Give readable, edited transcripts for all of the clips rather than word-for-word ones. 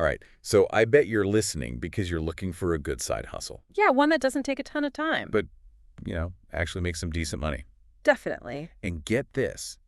All right, so I bet you're listening because you're looking for a good side hustle. Yeah, one that doesn't take a ton of time. But, actually make some decent money. Definitely. And get this.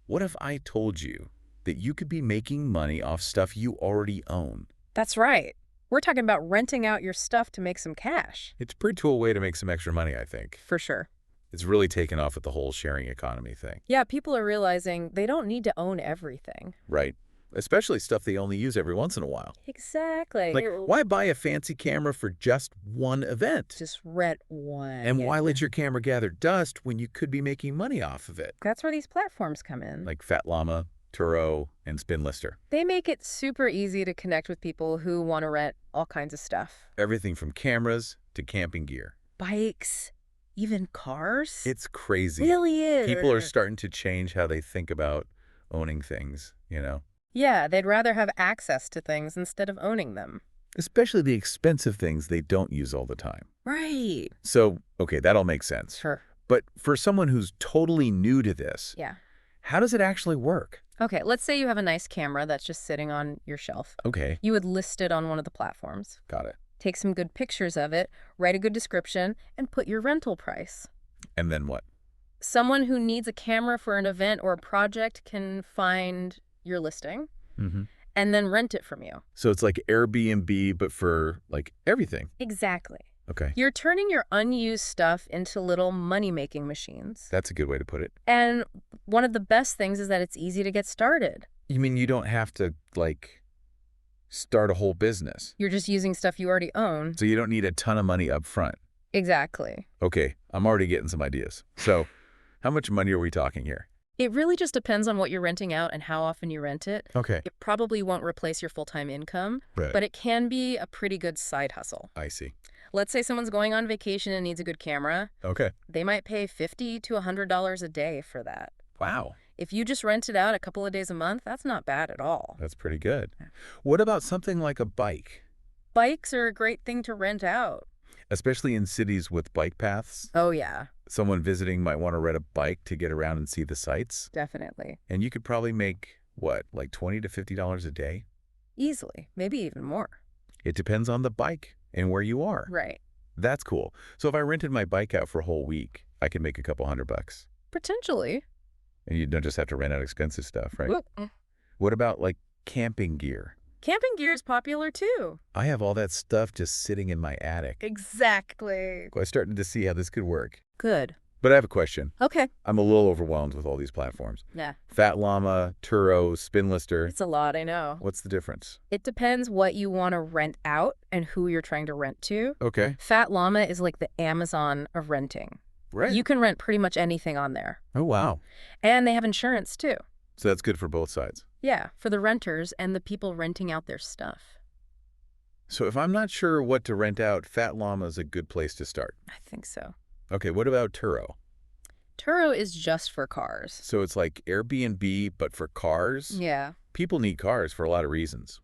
What if I told you that you could be making money off stuff you already own? That's right. We're talking about renting out your stuff to make some cash. It's a pretty cool way to make some extra money, I think. For sure. It's really taken off with the whole sharing economy thing. Yeah, people are realizing they don't need to own everything. Right. Especially stuff they only use every once in a while. Exactly. Like, why buy a fancy camera for just one event? Just rent one. And why let your camera gather dust when you could be making money off of it? That's where these platforms come in. Like Fat Llama, Turo, and Spinlister. They make it super easy to connect with people who want to rent all kinds of stuff. Everything from cameras to camping gear. Bikes, even cars. It's crazy. It really is. People are starting to change how they think about owning things, Yeah, they'd rather have access to things instead of owning them. Especially the expensive things they don't use all the time. Right. So, okay, that all makes sense. Sure. But for someone who's totally new to this, Yeah. how does it actually work? Okay, let's say you have a nice camera that's just sitting on your shelf. Okay, You would list it on one of the platforms. got it. Take some good pictures of it, write a good description, and put your rental price. And then what? Someone who needs a camera for an event or a project can find your listing and then rent it from you. So it's like Airbnb, but for, everything. Exactly. Okay, You're turning your unused stuff into little money-making machines. that's a good way to put it. And one of the best things is that it's easy to get started. You mean you don't have to, start a whole business? You're just using stuff you already own. So you don't need a ton of money up front. Exactly. Okay, I'm already getting some ideas. So how much money are we talking here? It really just depends on what you're renting out and how often you rent it. Okay, It probably won't replace your full-time income, right. but it can be a pretty good side hustle. I see. Let's say someone's going on vacation and needs a good camera. Okay. They might pay $50 to $100 a day for that. Wow, If you just rent it out a couple of days a month, that's not bad at all. that's pretty good. What about something like a bike? Bikes are a great thing to rent out. Especially in cities with bike paths. Oh, yeah, Someone visiting might want to rent a bike to get around and see the sights. definitely. And you could probably make, what, like $20 to $50 a day? Easily, maybe even more. It depends on the bike and where you are. Right. That's cool. So if I rented my bike out for a whole week, I could make a couple $100. Potentially. And you don't just have to rent out expensive stuff, right? Whoop. What about, camping gear? Camping gear is popular too. I have all that stuff just sitting in my attic. Exactly. I'm starting to see how this could work. Good. But I have a question. Okay. I'm a little overwhelmed with all these platforms. Yeah, Fat Llama, Turo, Spinlister. it's a lot, I know. What's the difference? It depends what you want to rent out and who you're trying to rent to. Okay. Fat Llama is like the Amazon of renting. Right. You can rent pretty much anything on there. Oh, wow. And they have insurance too. So that's good for both sides. Yeah, for the renters and the people renting out their stuff. So if I'm not sure what to rent out, Fat Llama is a good place to start. I think so. Okay, what about Turo? Turo is just for cars. So it's like Airbnb, but for cars? Yeah, People need cars for a lot of reasons,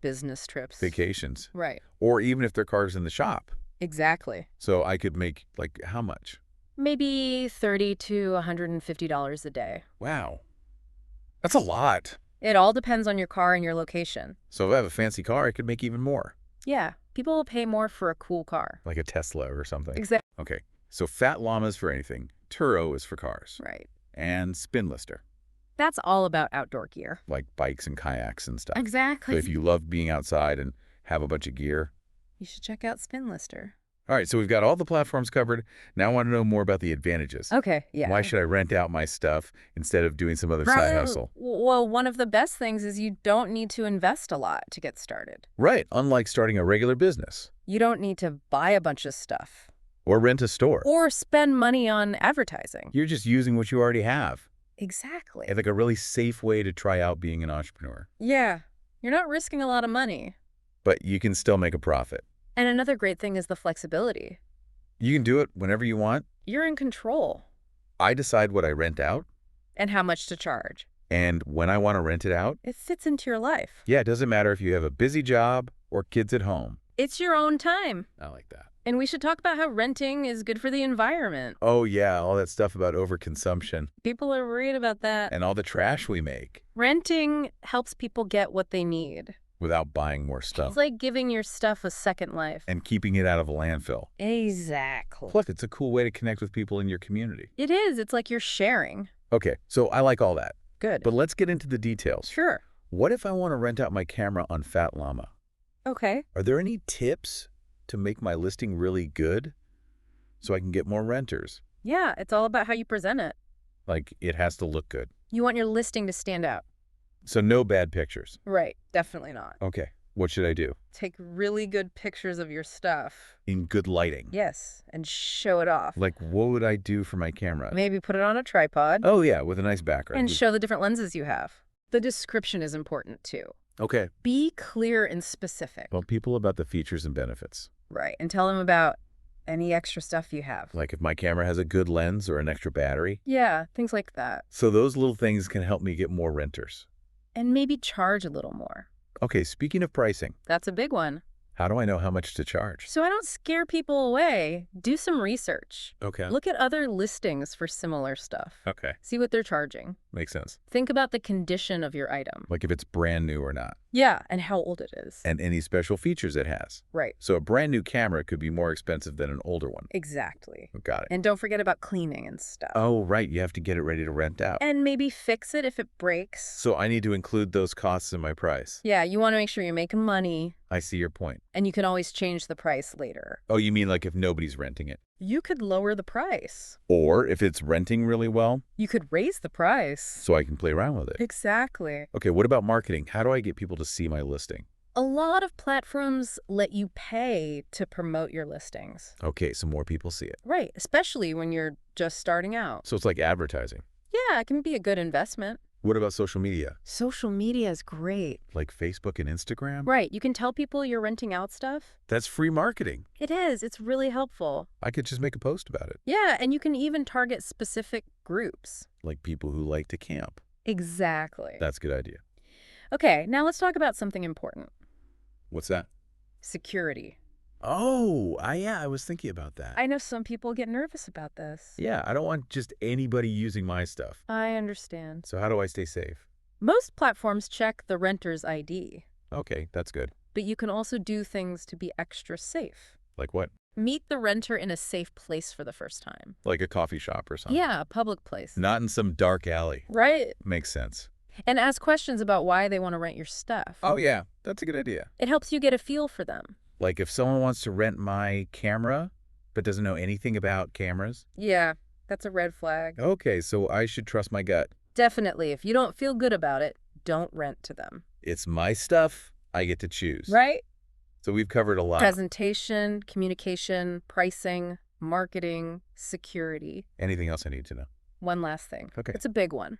business trips. vacations, Right, or even if their car's in the shop. exactly. So I could make, how much? Maybe $30 to $150 a day. Wow. That's a lot. It all depends on your car and your location. So if I have a fancy car, I could make even more, Yeah, people will pay more for a cool car. like a Tesla or something. Exactly. Okay, so Fat Llama is for anything. Turo is for cars. Right. And Spinlister, That's all about outdoor gear. like bikes and kayaks and stuff. Exactly. So if you love being outside and have a bunch of gear. You should check out Spinlister. All right, so we've got all the platforms covered. Now I want to know more about the advantages. Okay, yeah. Why should I rent out my stuff instead of doing some other side hustle? Well, one of the best things is you don't need to invest a lot to get started. Right, unlike starting a regular business You don't need to buy a bunch of stuff or rent a store. or spend money on advertising. You're just using what you already have. Exactly. It's like a really safe way to try out being an entrepreneur. Yeah, you're not risking a lot of money. But you can still make a profit. And another great thing is the flexibility. You can do it whenever you want. You're in control I decide what I rent out and how much to charge. and when I want to rent it out. It fits into your life. Yeah, it doesn't matter if you have a busy job or kids at home. It's your own time. I like that. And we should talk about how renting is good for the environment. Oh, yeah, all that stuff about overconsumption People are worried about that. and all the trash we make. Renting helps people get what they need. without buying more It's stuff like giving your stuff a second life. and keeping it out of a landfill. Exactly. Plus, it's a cool way to connect with people in your community. It is. It's like you're sharing. Okay, so I like all that. Good. But let's get into the details. Sure. What if I want to rent out my camera on Fat Llama? Okay. Are there any tips to make my listing really good so I can get more renters? Yeah, it's all about how you present it. Like, it has to look good. You want your listing to stand out. So no bad pictures. Right. Definitely not. Okay, what should I do? Take really good pictures of your stuff. In good lighting. Yes. And show it off. Like, what would I do for my camera? Maybe put it on a tripod. Oh, yeah, with a nice background. And show the different lenses you have. The description is important too. Okay. Be clear and specific. Tell people about the features and benefits. Right. And tell them about any extra stuff you have. Like if my camera has a good lens or an extra battery. Yeah, things like that. So those little things can help me get more renters. And maybe charge a little more. Okay, speaking of pricing, That's a big one. how do I know how much to charge? So I don't scare people away. Do some research. Okay. Look at other listings for similar stuff. Okay, See what they're charging. makes sense. Think about the condition of your item. Like if it's brand new or not, Yeah, and how old it is. and any special features it has. Right. So a brand new camera could be more expensive than an older one. Exactly. Got it. And don't forget about cleaning and stuff. Oh, right, you have to get it ready to rent out. And maybe fix it if it breaks. So I need to include those costs in my price. Yeah, you want to make sure you're making money, I see your point. and you can always change the price later. Oh, you mean like if nobody's renting it? You could lower the price. Or if it's renting really well, You could raise the price. so I can play around with it. Exactly. Okay, what about marketing? How do I get people to see my listing? A lot of platforms let you pay to promote your listings. Okay, so more people see it. Right, especially when you're just starting out. So it's like advertising. Yeah, it can be a good investment. What about social media? Social media is great. Like Facebook and Instagram? Right, you can tell people you're renting out stuff. That's free marketing. It is. It's really helpful. I could just make a post about it. Yeah, and you can even target specific groups. Like people who like to camp. Exactly. That's a good idea. Okay, now let's talk about something important. What's that? Security. Oh, I was thinking about that. I know some people get nervous about this. Yeah, I don't want just anybody using my stuff. I understand. So how do I stay safe? Most platforms check the renter's ID, Okay, that's good. but you can also do things to be extra safe. Like what? Meet the renter in a safe place for the first time. Like a coffee shop or something? Yeah, a public place. Not in some dark alley. Right? Makes sense. And ask questions about why they want to rent your stuff. Oh, yeah, that's a good idea. It helps you get a feel for them. Like if someone wants to rent my camera but doesn't know anything about cameras? Yeah, that's a red flag. Okay, so I should trust my gut. Definitely. If you don't feel good about it, don't rent to them. It's my stuff. I get to choose. Right? So we've covered a lot. Presentation, communication, pricing, marketing, security. Anything else I need to know? One last thing. Okay. It's a big one.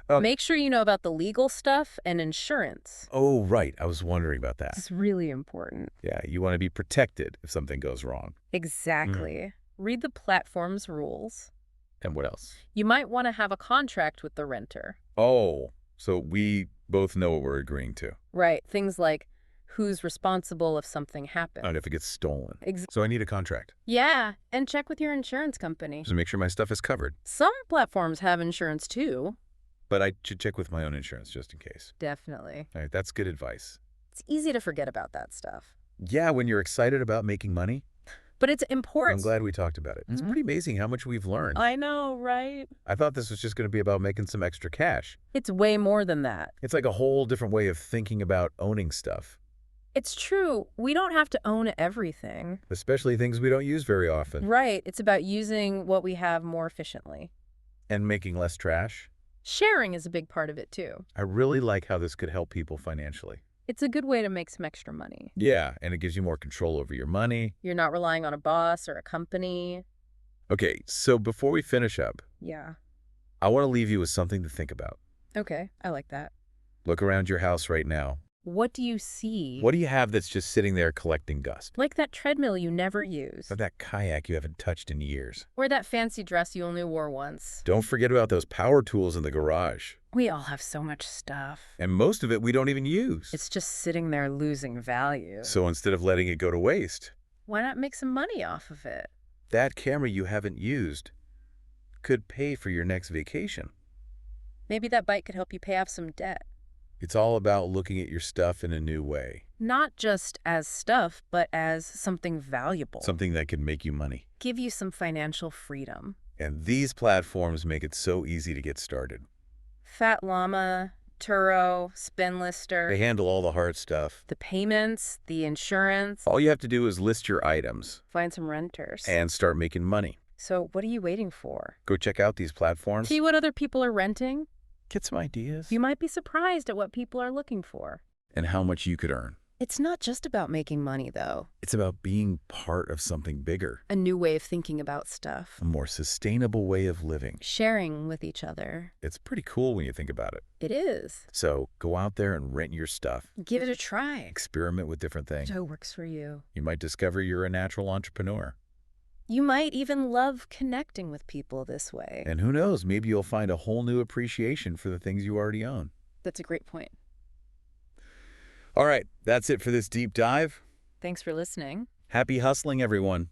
Oh. Make sure you know about the legal stuff and insurance. Oh, right. I was wondering about that. It's really important. Yeah, you want to be protected if something goes wrong. Exactly. Read the platform's rules. And what else? You might want to have a contract with the renter. Oh, so we both know what we're agreeing to. Right. Things like who's responsible if something happens. And if it gets stolen. Ex- So I need a contract. Yeah, and check with your insurance company. Just to make sure my stuff is covered. Some platforms have insurance too. But I should check with my own insurance just in case. Definitely. All right, that's good advice. It's easy to forget about that stuff. Yeah, when you're excited about making money. But it's I'm important. glad we talked about it. It's pretty amazing how much we've learned. I know, right? I thought this was just going to be about making some extra cash. It's way more than that. It's like a whole different way of thinking about owning stuff, It's true. We don't have to own everything. especially things we don't use very often, Right. It's about using what we have more efficiently. and making less trash. Sharing is a big part of it too. I really like how this could help people financially. It's a good way to make some extra money. Yeah, and it gives you more control over your money. You're not relying on a boss or a company. Okay, so before we finish up, Yeah. I want to leave you with something to think about. Okay. I like that. Look around your house right now. What do you see? What do you have that's just sitting there collecting dust? Like that treadmill you never use. Or that kayak you haven't touched in years? Or that fancy dress you only wore once. Don't forget about those power tools in the garage. We all have so much stuff. And most of it we don't even use. It's just sitting there losing value. So instead of letting it go to waste, Why not make some money off of it? that camera you haven't used could pay for your next vacation. Maybe that bike could help you pay off some debt. It's all about looking at your stuff in a new way, Not just as stuff, but as something valuable. something that can make you money. Give you some financial freedom. And these platforms make it so easy to get started. Fat Llama, Turo, Spinlister, They handle all the hard stuff. the payments, the insurance, All you have to do is list your items find some renters. and start making money. So what are you waiting for? Go check out these platforms. See what other people are renting? Get some ideas. You might be surprised at what people are looking for. And how much you could earn. It's not just about making money, though. It's about being part of something bigger, A new way of thinking about stuff. a more sustainable way of living. Sharing with each other. It's pretty cool when you think about it. It is. So go out there and rent your stuff. Give it a try. Experiment with different things. So it works for you. You might discover you're a natural entrepreneur. You might even love connecting with people this way. And who knows, maybe you'll find a whole new appreciation for the things you already own. That's a great point. All right, that's it for this deep dive. Thanks for listening. Happy hustling, everyone.